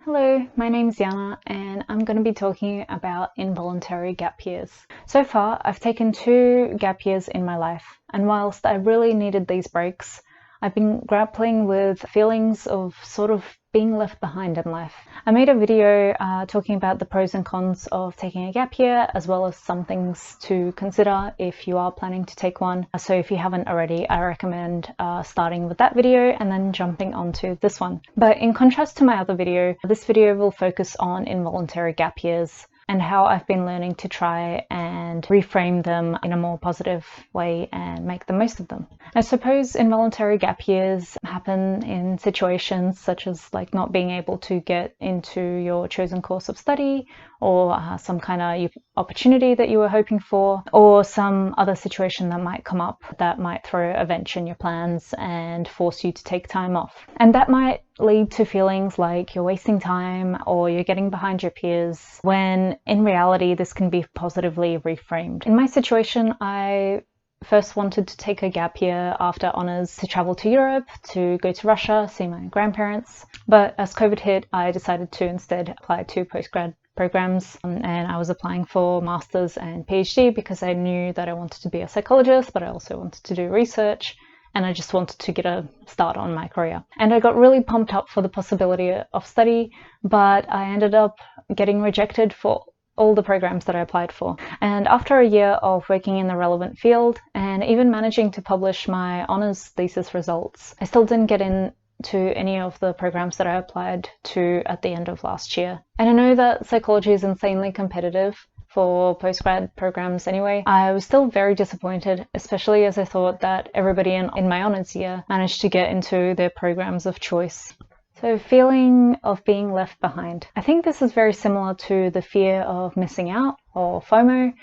Hello, my name's Yana and I'm going to be talking about involuntary gap years. So far, I've taken 2 gap years in my life, and whilst I really needed these breaks, I've been grappling with feelings of sort of being left behind in life. I made a video talking about the pros and cons of taking a gap year, as well as some things to consider if you are planning to take one. So if you haven't already, I recommend starting with that video and then jumping onto this one. But in contrast to my other video, this video will focus on involuntary gap years and how I've been learning to try and reframe them in a more positive way and make the most of them. I suppose involuntary gap years happen in situations such as like not being able to get into your chosen course of study, or some kind of opportunity that you were hoping for, or some other situation that might come up that might throw a wrench in your plans and force you to take time off. And that might lead to feelings like you're wasting time or you're getting behind your peers, when in reality this can be positively reframed. In my situation, I first wanted to take a gap year after honours to travel to Europe, to go to Russia, see my grandparents. But as COVID hit, I decided to instead apply to postgrad programs, and I was applying for masters and PhD because I knew that I wanted to be a psychologist, but I also wanted to do research, and I just wanted to get a start on my career. And I got really pumped up for the possibility of study, but I ended up getting rejected for all the programs that I applied for. And after a year of working in the relevant field and even managing to publish my honours thesis results, I still didn't get in to any of the programs that I applied to at the end of last year. And I know that psychology is insanely competitive for postgrad programs anyway. I was still very disappointed, especially as I thought that everybody in my honours year managed to get into their programs of choice. So, feeling of being left behind. I think this is very similar to the fear of missing out, or FOMO,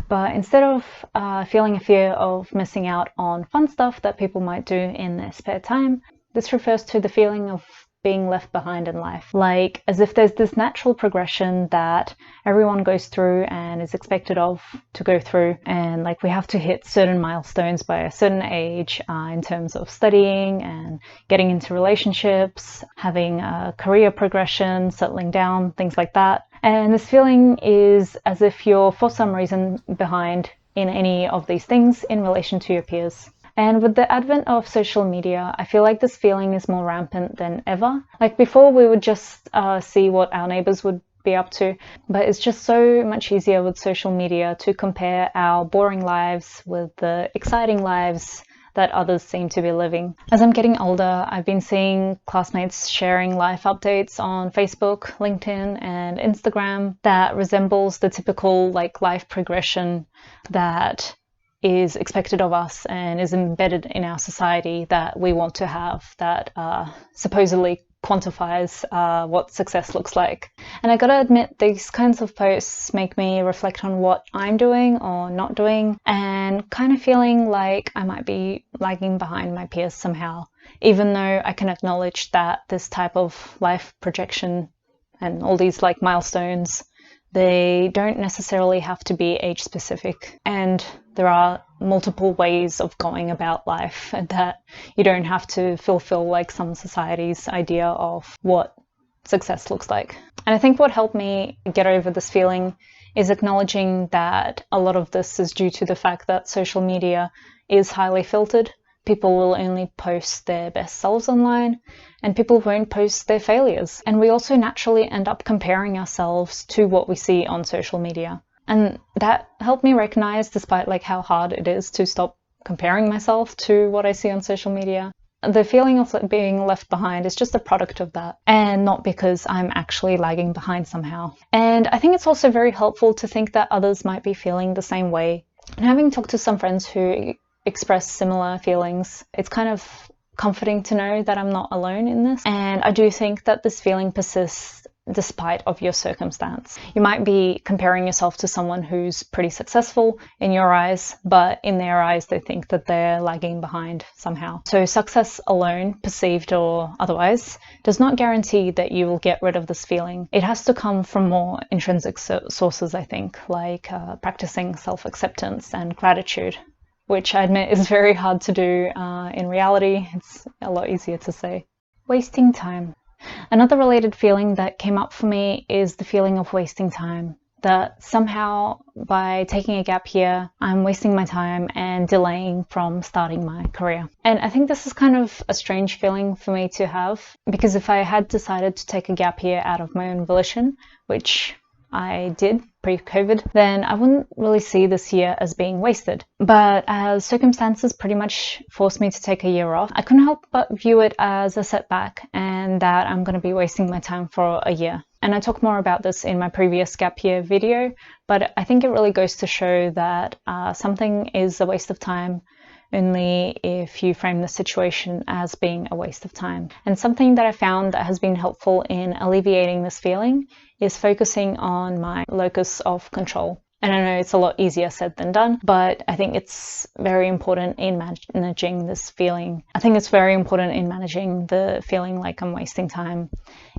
but instead of feeling a fear of missing out on fun stuff that people might do in their spare time, this refers to the feeling of being left behind in life, like as if there's this natural progression that everyone goes through and is expected of to go through, and like we have to hit certain milestones by a certain age in terms of studying and getting into relationships, having a career progression, settling down, things like that. And this feeling is as if you're for some reason behind in any of these things in relation to your peers. And with the advent of social media, I feel like this feeling is more rampant than ever. Like before, we would just see what our neighbors would be up to, but it's just so much easier with social media to compare our boring lives with the exciting lives that others seem to be living. As I'm getting older, I've been seeing classmates sharing life updates on Facebook, LinkedIn, and Instagram that resembles the typical like life progression that is expected of us and is embedded in our society that we want to have, that supposedly quantifies what success looks like. And I gotta admit, these kinds of posts make me reflect on what I'm doing or not doing, and kind of feeling like I might be lagging behind my peers somehow, even though I can acknowledge that this type of life projection and all these like milestones, they don't necessarily have to be age specific, and there are multiple ways of going about life, and that you don't have to fulfill like some society's idea of what success looks like. And I think what helped me get over this feeling is acknowledging that a lot of this is due to the fact that social media is highly filtered. People will only post their best selves online, and people won't post their failures. And we also naturally end up comparing ourselves to what we see on social media. And that helped me recognize, despite like how hard it is to stop comparing myself to what I see on social media, the feeling of being left behind is just a product of that, and not because I'm actually lagging behind somehow. And I think it's also very helpful to think that others might be feeling the same way. And having talked to some friends who express similar feelings, it's kind of comforting to know that I'm not alone in this. And I do think that this feeling persists despite of your circumstance. You might be comparing yourself to someone who's pretty successful in your eyes, but in their eyes they think that they're lagging behind somehow. So success alone, perceived or otherwise, does not guarantee that you will get rid of this feeling. It has to come from more intrinsic sources, I think, like practicing self-acceptance and gratitude, which I admit is very hard to do in reality. It's a lot easier to say. Wasting time. Another related feeling that came up for me is the feeling of wasting time. That somehow by taking a gap year, I'm wasting my time and delaying from starting my career. And I think this is kind of a strange feeling for me to have, because if I had decided to take a gap year out of my own volition, which I did pre-COVID, then I wouldn't really see this year as being wasted. But as circumstances pretty much forced me to take a year off, I couldn't help but view it as a setback and that I'm going to be wasting my time for a year. And I talk more about this in my previous gap year video, but I think it really goes to show that something is a waste of time only if you frame the situation as being a waste of time. And something that I found that has been helpful in alleviating this feeling is focusing on my locus of control. And I know it's a lot easier said than done, but I think it's very important in managing this feeling. I think it's very important in managing the feeling like I'm wasting time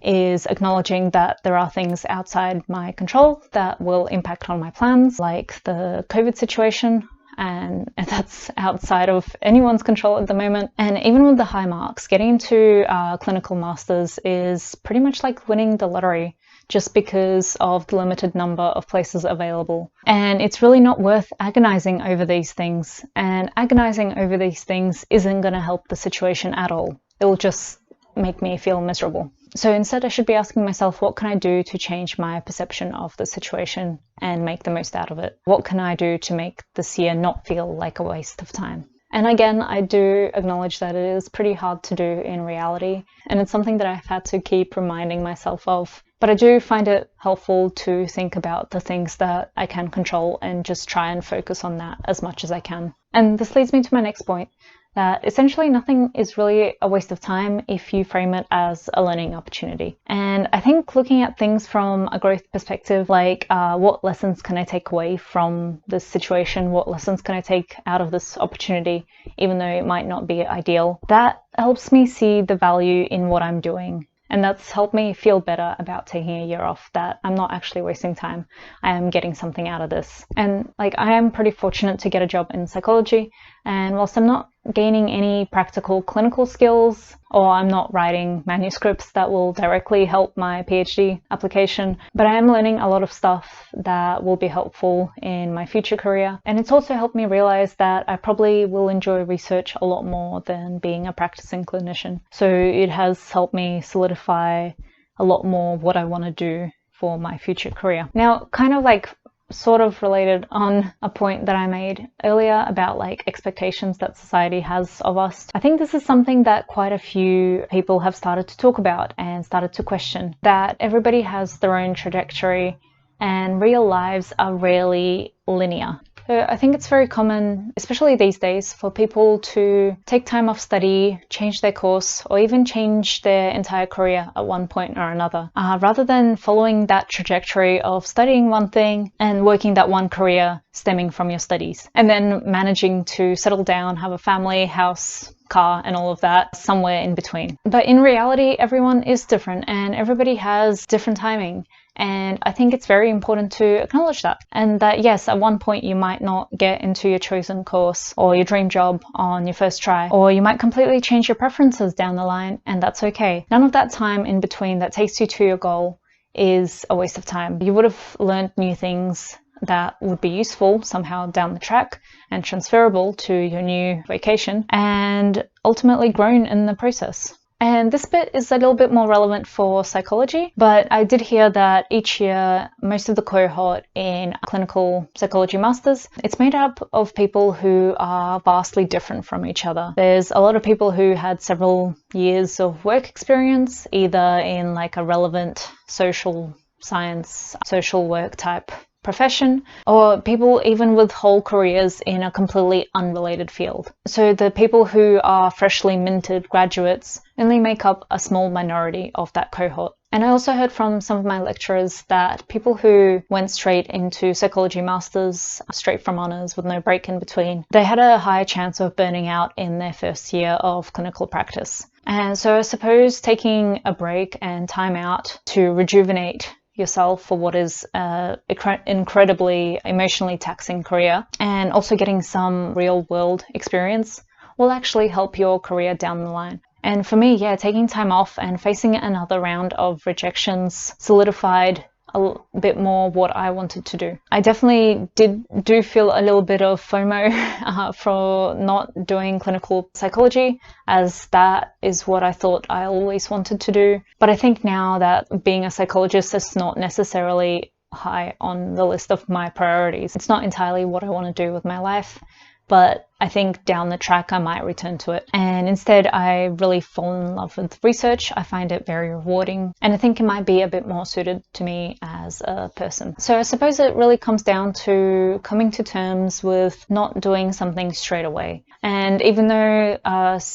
is acknowledging that there are things outside my control that will impact on my plans, like the COVID situation, and that's outside of anyone's control at the moment. And even with the high marks, getting into clinical masters is pretty much like winning the lottery, just because of the limited number of places available. And it's really not worth agonizing over these things. And agonizing over these things isn't going to help the situation at all. It'll just make me feel miserable. So instead, I should be asking myself, what can I do to change my perception of the situation and make the most out of it? What can I do to make this year not feel like a waste of time? And again, I do acknowledge that it is pretty hard to do in reality, and it's something that I've had to keep reminding myself of. But I do find it helpful to think about the things that I can control and just try and focus on that as much as I can. And this leads me to my next point, that essentially nothing is really a waste of time if you frame it as a learning opportunity. And I think looking at things from a growth perspective, like what lessons can I take away from this situation? What lessons can I take out of this opportunity, even though it might not be ideal? That helps me see the value in what I'm doing. And that's helped me feel better about taking a year off, that I'm not actually wasting time. I am getting something out of this. And I am pretty fortunate to get a job in psychology. And whilst I'm not gaining any practical clinical skills, or I'm not writing manuscripts that will directly help my PhD application, but I am learning a lot of stuff that will be helpful in my future career. And it's also helped me realize that I probably will enjoy research a lot more than being a practicing clinician. So it has helped me solidify a lot more what I want to do for my future career. Now, sort of related on a point that I made earlier about expectations that society has of us. I think this is something that quite a few people have started to talk about and started to question, that everybody has their own trajectory and real lives are rarely linear. So I think it's very common, especially these days, for people to take time off study, change their course, or even change their entire career at one point or another, rather than following that trajectory of studying one thing and working that one career stemming from your studies, and then managing to settle down, have a family, house, car, and all of that somewhere in between. But in reality, everyone is different and everybody has different timing. And I think it's very important to acknowledge that. And that, yes, at one point you might not get into your chosen course or your dream job on your first try, or you might completely change your preferences down the line, and that's okay. None of that time in between that takes you to your goal is a waste of time. You would have learned new things that would be useful somehow down the track and transferable to your new vocation, and ultimately grown in the process. And this bit is a little bit more relevant for psychology, but I did hear that each year, most of the cohort in clinical psychology masters, it's made up of people who are vastly different from each other. There's a lot of people who had several years of work experience, either in a relevant social science, social work type profession, or people even with whole careers in a completely unrelated field. So the people who are freshly minted graduates only make up a small minority of that cohort. And I also heard from some of my lecturers that people who went straight into psychology masters, straight from honours with no break in between, they had a higher chance of burning out in their first year of clinical practice. And so I suppose taking a break and time out to rejuvenate yourself for what is an incredibly emotionally taxing career, and also getting some real world experience, will actually help your career down the line. And for me, yeah, taking time off and facing another round of rejections solidified a bit more what I wanted to do. I definitely do feel a little bit of FOMO for not doing clinical psychology, as that is what I thought I always wanted to do. But I think now that being a psychologist is not necessarily high on the list of my priorities. It's not entirely what I want to do with my life, but I think down the track I might return to it. And instead I really fall in love with research. I find it very rewarding, and I think it might be a bit more suited to me as a person. So I suppose it really comes down to coming to terms with not doing something straight away. And even though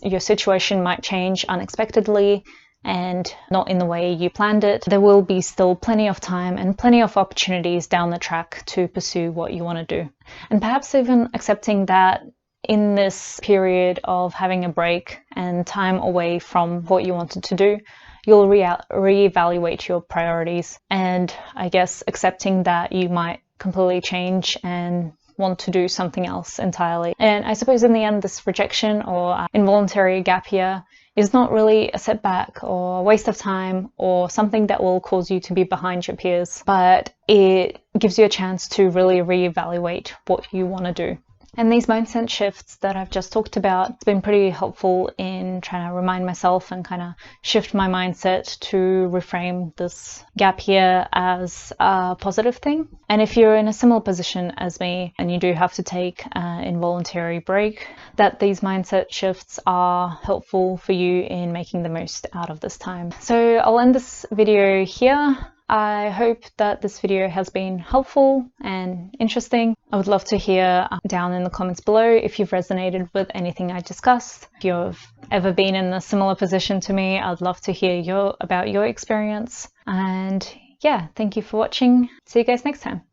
your situation might change unexpectedly and not in the way you planned it, there will be still plenty of time and plenty of opportunities down the track to pursue what you want to do. And perhaps even accepting that in this period of having a break and time away from what you wanted to do, you'll reevaluate your priorities, and I guess accepting that you might completely change and want to do something else entirely. And I suppose in the end, this rejection or involuntary gap year is not really a setback or a waste of time or something that will cause you to be behind your peers, but it gives you a chance to really reevaluate what you want to do. And these mindset shifts that I've just talked about, it's been pretty helpful in trying to remind myself and kind of shift my mindset to reframe this gap year as a positive thing. And if you're in a similar position as me and you do have to take an involuntary break, that these mindset shifts are helpful for you in making the most out of this time. So I'll end this video here. I hope that this video has been helpful and interesting. I would love to hear down in the comments below if you've resonated with anything I discussed. If you've ever been in a similar position to me, I'd love to hear about your experience. And yeah, thank you for watching. See you guys next time.